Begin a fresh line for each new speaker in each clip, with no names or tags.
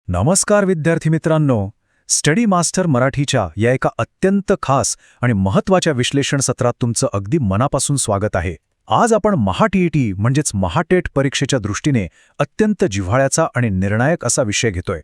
नमस्कार विद्यार्थी मित्रांनो. स्टडी मास्टर मराठीच्या या एका अत्यंत खास आणि महत्त्वाच्या विश्लेषण सत्रात तुमचं अगदी मनापासून स्वागत आहे. आज आपण महा-टी-ई-टी म्हणजेच महाटेट परीक्षेच्या दृष्टीने अत्यंत जिव्हाळ्याचा आणि निर्णायक असा विषय घेतोय.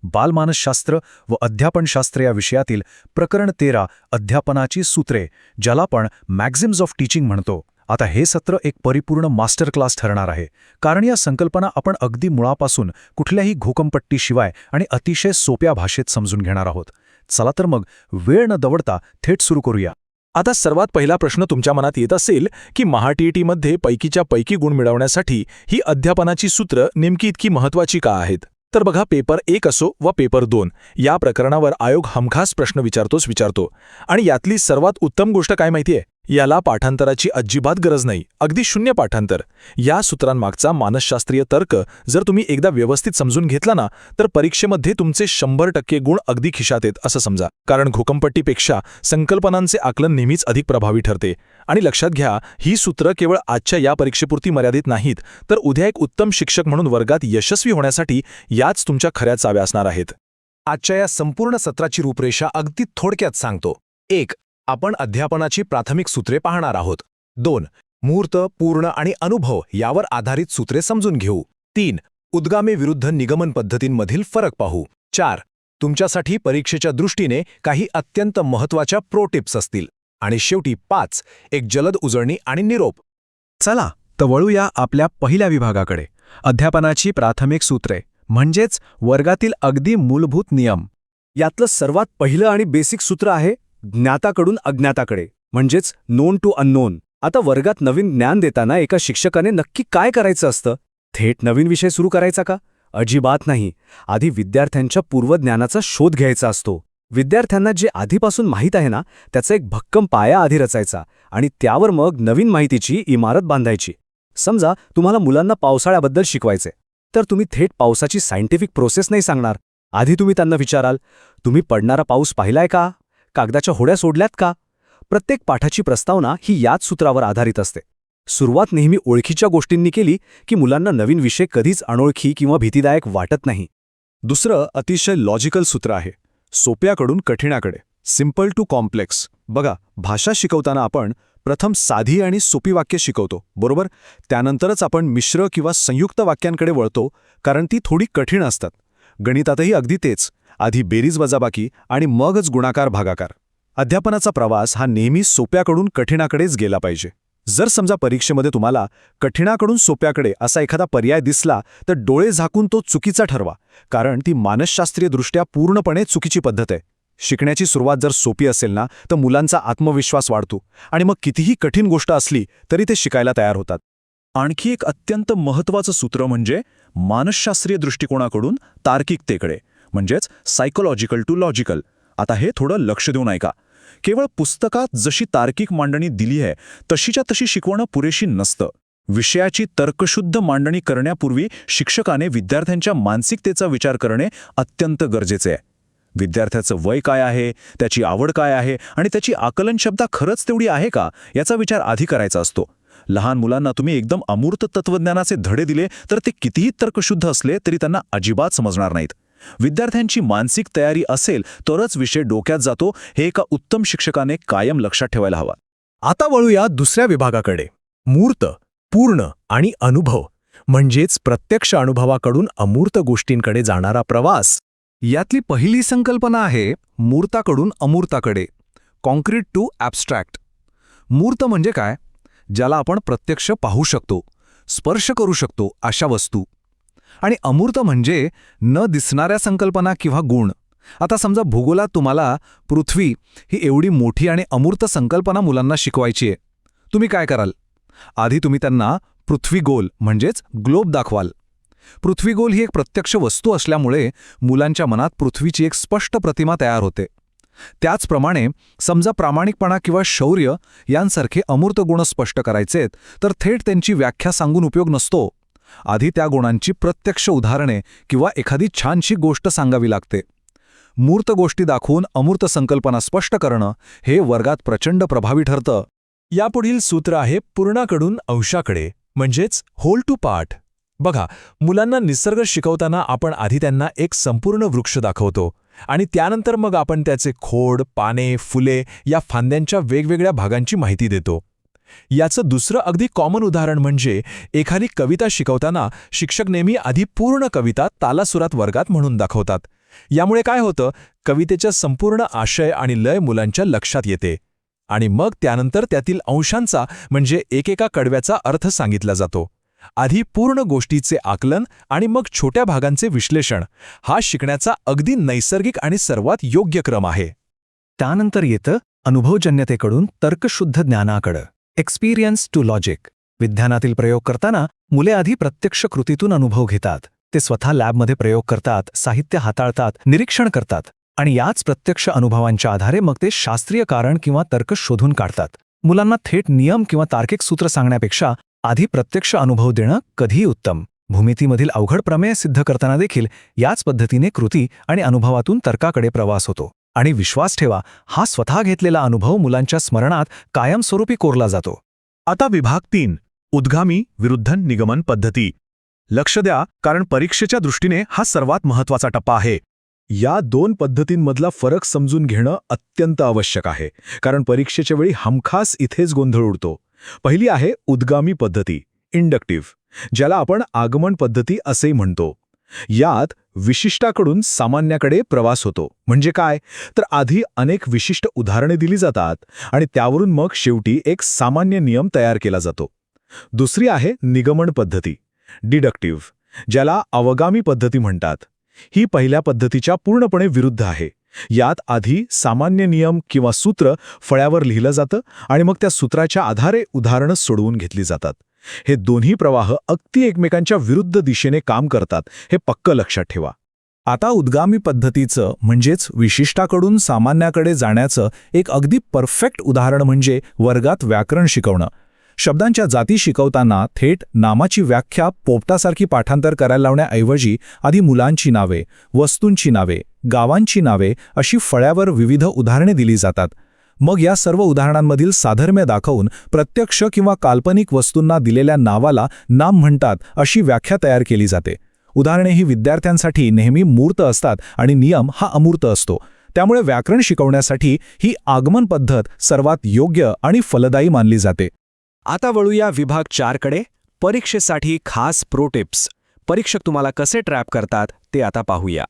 बालमानसशास्त्र व अध्यापनशास्त्र या विषयातील प्रकरण 13 अध्यापनाची सूत्रे, ज्याला आपण मॅक्झिम्स ऑफ टीचिंग म्हणतो. आता हे सत्र एक परिपूर्ण मास्टर क्लास ठरणार आहे, कारण या संकल्पना आपण अगदी मुळापासून कुठल्याही घोकंपट्टीशिवाय आणि अतिशय सोप्या भाषेत समजून घेणार आहोत. चला तर मग वेळ न दवडता थेट सुरू करूया.
आता सर्वात पहिला प्रश्न तुमच्या मनात येत असेल की महा-टी-ई-टीमध्ये पैकीच्या पैकी गुण मिळवण्यासाठी ही अध्यापनाची सूत्र नेमकी इतकी महत्त्वाची का आहेत? तर बघा, पेपर 1 असो व पेपर 2, या प्रकरणावर आयोग हमखास प्रश्न विचारतो. आणि यातली सर्वात उत्तम गोष्ट काय माहितीये? याला पाठांतराची अजिबात गरज नाही, अगदी शून्य पाठांतर. या सूत्रांमागचा मानसशास्त्रीय तर्क जर तुम्ही एकदा व्यवस्थित समजून घेतला ना, तर परीक्षेमध्ये तुमचे 100% गुण अगदी खिशात येत असं समजा. कारण घोकंपट्टीपेक्षा संकल्पनांचे आकलन नेहमीच अधिक प्रभावी ठरते. आणि लक्षात घ्या, ही सूत्र केवळ आजच्या या परीक्षेपुरती मर्यादित नाहीत, तर उद्या एक उत्तम शिक्षक म्हणून वर्गात यशस्वी होण्यासाठी याच तुमच्या खऱ्या चाव्या असणार आहेत.
आजच्या या संपूर्ण सत्राची रूपरेषा अगदी थोडक्यात सांगतो. 1. आपण अध्यापनाची प्राथमिक सूत्रे पाहणार आहोत. 2. मूर्त, पूर्ण आणि अनुभव यावर आधारित सूत्रे समजून घेऊ. 3. उद्गामी विरुद्ध निगमन पद्धतींमधील फरक पाहू. 4. तुमच्यासाठी परीक्षेच्या दृष्टीने काही अत्यंत महत्त्वाच्या प्रो टिप्स असतील. आणि शेवटी 5. एक जलद उजळणी आणि निरोप.
चला तर वळूया आपल्या पहिल्या विभागाकडे. अध्यापनाची प्राथमिक सूत्रे म्हणजेच वर्गातील अगदी मूलभूत नियम.
यातलं सर्वात पहिलं आणि बेसिक सूत्र आहे ज्ञाताकडून अज्ञाताकडे, म्हणजेच नोन टू अननोन. आता वर्गात नवीन ज्ञान देताना एका शिक्षकाने नक्की काय करायचं असतं? थेट नवीन विषय सुरू करायचा का? अजिबात नाही. आधी विद्यार्थ्यांच्या पूर्वज्ञानाचा शोध घ्यायचा असतो. विद्यार्थ्यांना जे आधीपासून माहीत आहे ना, त्याचा एक भक्कम पाया आधी रचायचा आणि त्यावर मग नवीन माहितीची इमारत बांधायची. समजा तुम्हाला मुलांना पावसाळ्याबद्दल शिकवायचे, तर तुम्ही थेट पावसाची सायंटिफिक प्रोसेस नाही सांगणार. आधी तुम्ही त्यांना विचाराल, तुम्ही पडणारा पाऊस पाहिलाय का? कागदाच्या होड्या सोडल्यात का? प्रत्येक पाठाची प्रस्तावना ही याच सूत्रावर आधारित असते. सुरुवात नेहमी ओळखीच्या गोष्टींनी केली की मुलांना नवीन विषय कधीच अनोळखी किंवा भीतीदायक वाटत नाही.
दुसरं अतिशय लॉजिकल सूत्र आहे, सोप्याकडून कठीणाकडे, सिम्पल टू कॉम्प्लेक्स. बघा, भाषा शिकवताना आपण प्रथम साधी आणि सोपी वाक्य शिकवतो, बरोबर? त्यानंतरच आपण मिश्र किंवा संयुक्त वाक्यांकडे वळतो, कारण ती थोडी कठीण असतात. गणितातही अगदी तेच, आधी बेरीज वजाबाकी आणि मगच गुणाकार भागाकार. अध्यापनाचा प्रवास हा नेहमी सोप्याकडून कठीणाकडेच गेला पाहिजे. जर समजा परीक्षेमध्ये तुम्हाला कठीणाकडून सोप्याकडे असा एखादा पर्याय दिसला, तर डोळे झाकून तो चुकीचा ठरवा, कारण ती मानसशास्त्रीयदृष्ट्या पूर्णपणे चुकीची पद्धत आहे. शिकण्याची सुरुवात जर सोपी असेल ना, तर मुलांचा आत्मविश्वास वाढतो आणि मग कितीही कठीण गोष्ट असली तरी ते शिकायला तयार होतात.
आणखी एक अत्यंत महत्त्वाचं सूत्र म्हणजे मानसशास्त्रीय दृष्टिकोनाकडून तार्किकतेकडे, म्हणजेच सायकोलॉजिकल टू लॉजिकल. आता हे थोडं लक्ष देऊन ऐका. केवळ पुस्तकात जशी तार्किक मांडणी दिली आहे तशीच्या तशी शिकवणं पुरेशी नसतं. विषयाची तर्कशुद्ध मांडणी करण्यापूर्वी शिक्षकाने विद्यार्थ्यांच्या मानसिकतेचा विचार करणे अत्यंत गरजेचे आहे. विद्यार्थ्याचं वय काय आहे, त्याची आवड काय आहे आणि त्याची आकलनक्षमता खरंच तेवढी आहे का, याचा विचार आधी करायचा असतो. लहान मुलांना तुम्ही एकदम अमूर्त तत्त्वज्ञानाचे धडे दिले तर ते कितीही तर्कशुद्ध असले तरी त्यांना अजिबात समजणार नाहीत. विद्यार्थ्यांची मानसिक तयारी असेल तरच विषय डोक्यात जातो, हे एका उत्तम शिक्षकाने कायम लक्षात ठेवायला हवा.
आता वळूया दुसऱ्या विभागाकडे, मूर्त, पूर्ण आणि अनुभव, म्हणजेच प्रत्यक्ष अनुभवाकडून अमूर्त गोष्टींकडे जाणारा प्रवास. यातली पहिली संकल्पना आहे मूर्ताकडून अमूर्ताकडे, कॉन्क्रीट टू ॲब्स्ट्रॅक्ट. मूर्त म्हणजे काय? ज्याला आपण प्रत्यक्ष पाहू शकतो, स्पर्श करू शकतो अशा वस्तू. आणि अमूर्त म्हणजे न दिसणाऱ्या संकल्पना किंवा गुण. आता समजा भूगोलात तुम्हाला पृथ्वी ही एवढी मोठी आणि अमूर्त संकल्पना मुलांना शिकवायची आहे. तुम्ही काय कराल? आधी तुम्ही त्यांना पृथ्वी गोल म्हणजेच ग्लोब दाखवाल. पृथ्वी गोल ही एक प्रत्यक्ष वस्तू असल्यामुळे मुलांच्या मनात पृथ्वीची एक स्पष्ट प्रतिमा तयार होते. त्याचप्रमाणे समजा प्रामाणिकपणा किंवा शौर्य यांसारखे अमूर्त गुण स्पष्ट करायचेत, तर थेट त्यांची व्याख्या सांगून उपयोग नसतो. आधी त्या गुणांची प्रत्यक्ष उदाहरणे किंवा एखादी छानशी गोष्ट सांगावी लागते. मूर्त गोष्टी दाखवून अमूर्त संकल्पना स्पष्ट करणं हे वर्गात प्रचंड प्रभावी ठरतं. यापुढील सूत्र आहे पूर्णाकडून अंशाकडे, म्हणजेच होल टू पार्ट.
बघा, मुलांना निसर्ग शिकवताना आपण आधी त्यांना एक संपूर्ण वृक्ष दाखवतो आणि त्यानंतर मग आपण त्याचे खोड, पाने, फुले या फांद्यांच्या वेगवेगळ्या भागांची माहिती देतो. याचं दुसरं अगदी कॉमन उदाहरण म्हणजे एखादी कविता शिकवताना शिक्षक नेहमी आधी पूर्ण कविता तालासुरात वर्गात म्हणून दाखवतात. यामुळे काय होतं, कवितेचा संपूर्ण आशय आणि लय मुलांच्या लक्षात येते आणि मग त्यानंतर त्यातील अंशांचा म्हणजे एकेका कडव्याचा अर्थ सांगितला जातो. आधी पूर्ण गोष्टीचे आकलन आणि मग छोट्या भागांचे विश्लेषण हा शिकण्याचा अगदी नैसर्गिक आणि सर्वात योग्य क्रम आहे.
त्यानंतर येतं अनुभवजन्यतेकडून तर्कशुद्ध ज्ञानाकडं. Experience to logic. विज्ञानातील प्रयोग करताना मुले आधी प्रत्यक्ष कृतीतून अनुभव घेतात. ते स्वतः लॅबमध्ये प्रयोग करतात, साहित्य हाताळतात, निरीक्षण करतात आणि याच प्रत्यक्ष अनुभवांच्या आधारे मग ते शास्त्रीय कारण किंवा तर्क शोधून काढतात. मुलांना थेट नियम किंवा तार्किक सूत्र सांगण्यापेक्षा आधी प्रत्यक्ष अनुभव देणं कधीही उत्तम. भूमितीमधील अवघड प्रमेय सिद्ध करताना देखील याच पद्धतीने कृती आणि अनुभवातून तर्काकडे प्रवास होतो. आणि विश्वास ठेवा, हा स्वतः घेतलेला अनुभव मुलांच्या स्मरणात कायमस्वरूपी कोरला जातो.
आता विभाग 3, उद्गामी विरुद्ध निगमन पद्धती. लक्ष द्या, कारण परीक्षेच्या दृष्टीने हा सर्वात महत्त्वाचा टप्पा आहे.
या दोन पद्धतींमधला फरक समजून घेणं अत्यंत आवश्यक आहे, कारण परीक्षेच्या वेळी हमखास इथेच गोंधळ उडतो. पहिली आहे उद्गामी पद्धती, इंडक्टिव्ह, ज्याला आपण आगमन पद्धती असेही म्हणतो. यात विशिष्टाकडून सामान्याकडे प्रवास होतो. म्हणजे काय, तर आधी अनेक विशिष्ट उदाहरणे दिली जातात आणि त्यावरून मग शेवटी एक सामान्य नियम तयार केला जातो. दुसरी आहे निगमन पद्धती, डिडक्टिव्ह, ज्याला अवगामी पद्धती म्हणतात. ही पहिल्या पद्धतीच्या पूर्णपणे विरुद्ध आहे. यात आधी सामान्य नियम किंवा सूत्र फळ्यावर लिहिलं जातं आणि मग त्या सूत्राच्या आधारे उदाहरणं सोडवून घेतली जातात. हे दोन्ही प्रवाह अगदी एकमेकांच्या विरुद्ध दिशेने काम करतात, हे पक्कं लक्षात ठेवा.
आता उद्गामी पद्धतीचं म्हणजेच विशिष्टाकडून सामान्याकडे जाण्याचं एक अगदी परफेक्ट उदाहरण म्हणजे वर्गात व्याकरण शिकवणं. शब्दांच्या जाती शिकवताना थेट नामाची व्याख्या पोपटासारखी पाठांतर करायला लावण्याऐवजी आधी मुलांची नावे, वस्तूंची नावे, गावांची नावे अशी फळ्यावर विविध उदाहरणे दिली जातात. मग या सर्व उदाहरणांमधील साधर्म्य दाखवून प्रत्यक्ष किंवा काल्पनिक वस्तूंना दिलेल्या नावाला नाम म्हणतात अशी व्याख्या तयार केली जाते. उदाहरणे ही विद्यार्थ्यांसाठी नेहमी मूर्त असतात आणि नियम हा अमूर्त असतो. त्यामुळे व्याकरण शिकवण्यासाठी ही आगमन पद्धत सर्वात योग्य आणि फलदायी मानली जाते.
आता वळूया विभाग 4 कडे. परीक्षेसाठी खास प्रो टिप्स. परीक्षक तुम्हाला कसे ट्रॅप करतात ते आता पाहूया.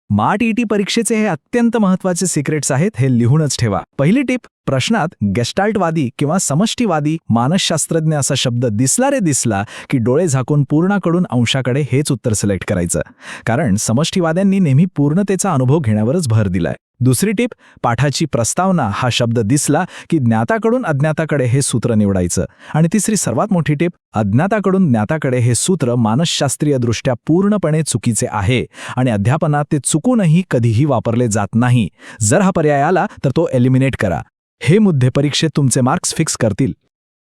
MAT-ET परीक्षेचे हे अत्यंत महत्त्वाचे सिक्रेट्स आहेत, हे लिहूनच ठेवा. पहिली टिप, प्रश्नात गेस्टाल्टवादी किंवा समष्टीवादी मानसशास्त्रज्ञ असा शब्द दिसला रे दिसला की डोळे झाकून पूर्णाकडून अंशाकडे हेच उत्तर सिलेक्ट करायचं, कारण समष्टीवाद्यांनी नेहमी पूर्णतेचा अनुभव घेण्यावरच भर दिलाय. दुसरी टिप, पाठाची प्रस्तावना हा शब्द दिसला की ज्ञाताकडून अज्ञाताकडे हे सूत्र निवडायचं. आणि तिसरी सर्वात मोठी टिप, अज्ञाताकडून ज्ञाताकडे हे सूत्र मानसशास्त्रीयदृष्ट्या पूर्णपणे चुकीचे आहे आणि अध्यापनात ते चुकूनही कधीही वापरले जात नाही. जर हा पर्याय आला तर तो एलिमिनेट करा. हे मुद्दे परीक्षेत तुमचे मार्क्स फिक्स करतील.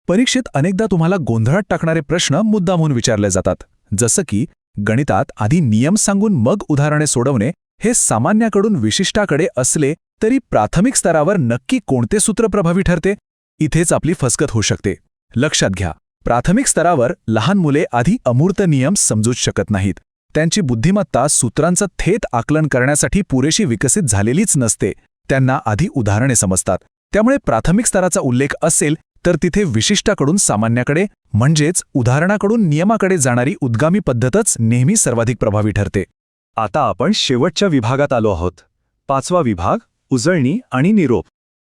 परीक्षेत अनेकदा तुम्हाला गोंधळात टाकणारे प्रश्न मुद्दामून विचारले जातात. जसं की गणितात आधी नियम सांगून मग उदाहरणे सोडवणे हे सामान्याकडून विशिष्टाकडे असले तरी प्राथमिक स्तरावर नक्की कोणते सूत्र प्रभावी ठरते? इथेच आपली फसगत होऊ शकते. लक्षात घ्या, प्राथमिक स्तरावर लहान मुले आधी अमूर्त नियम समजूच शकत नाहीत. त्यांची बुद्धिमत्ता सूत्रांचं थेट आकलन करण्यासाठी पुरेशी विकसित झालेलीच नसते. त्यांना आधी उदाहरणे समजतात. त्यामुळे प्राथमिक स्तराचा उल्लेख असेल तर तिथे विशिष्टाकडून सामान्याकडे म्हणजेच उदाहरणाकडून नियमाकडे जाणारी उद्गामी पद्धतच नेहमी सर्वाधिक प्रभावी ठरते.
आता आपण शेवटच्या विभागात आलो आहोत. 5वा विभाग, उजळणी आणि निरोप.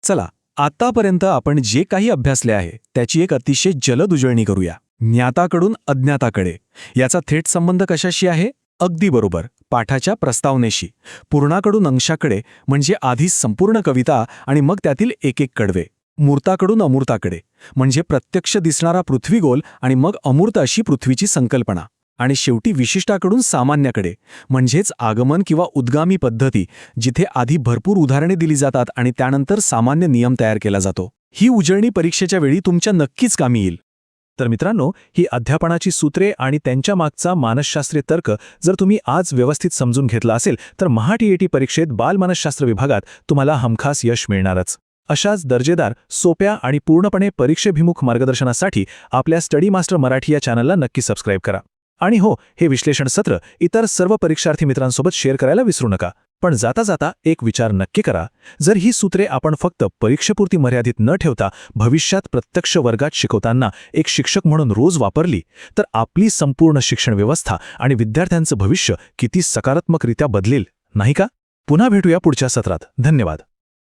चला, आतापर्यंत आपण जे काही अभ्यासले आहे त्याची एक अतिशय जलद उजळणी करूया. ज्ञाताकडून अज्ञाताकडे याचा थेट संबंध कशाशी आहे? अगदी बरोबर, पाठाच्या प्रस्तावनेशी. पूर्णाकडून अंशाकडे म्हणजे आधी संपूर्ण कविता आणि मग त्यातील एक एक कडवे. मूर्ताकडून अमूर्ताकडे म्हणजे प्रत्यक्ष दिसणारा पृथ्वीगोल आणि मग अमूर्त अशी पृथ्वीची संकल्पना. आणि शेवटी विशिष्टाकडून सामान्याकडे म्हणजेच आगमन किंवा उद्गामी पद्धती, जिथे आधी भरपूर उदाहरणे दिली जातात आणि त्यानंतर सामान्य नियम तयार केला जातो. ही उजळणी परीक्षेच्या वेळी तुमच्या नक्कीच कामी येईल.
तर मित्रांनो, ही अध्यापनाची सूत्रे आणि त्यांच्या मागचा मानसशास्त्रीय तर्क जर तुम्ही आज व्यवस्थित समजून घेतला असेल तर MAT-ET परीक्षेत बालमानसशास्त्र विभागात तुम्हाला हमखास यश मिळणारच. अशाच दर्जेदार, सोप्या आणि पूर्णपणे परीक्षेभिमुख मार्गदर्शनासाठी आपल्या स्टडी मास्टर मराठी या चॅनलला नक्की सबस्क्राईब करा.
आणि हो, हे विश्लेषण सत्र इतर सर्व परीक्षार्थी मित्रांसोबत शेअर करायला विसरू नका. पण जाता जाता एक विचार नक्की करा, जर ही सूत्रे आपण फक्त परीक्षेपुरती मर्यादित न ठेवता भविष्यात प्रत्यक्ष वर्गात शिकवताना एक शिक्षक म्हणून रोज वापरली, तर आपली संपूर्ण शिक्षण व्यवस्था आणि विद्यार्थ्यांचं भविष्य किती सकारात्मकरित्या बदलेल, नाही का? पुन्हा भेटूया पुढच्या सत्रात. धन्यवाद.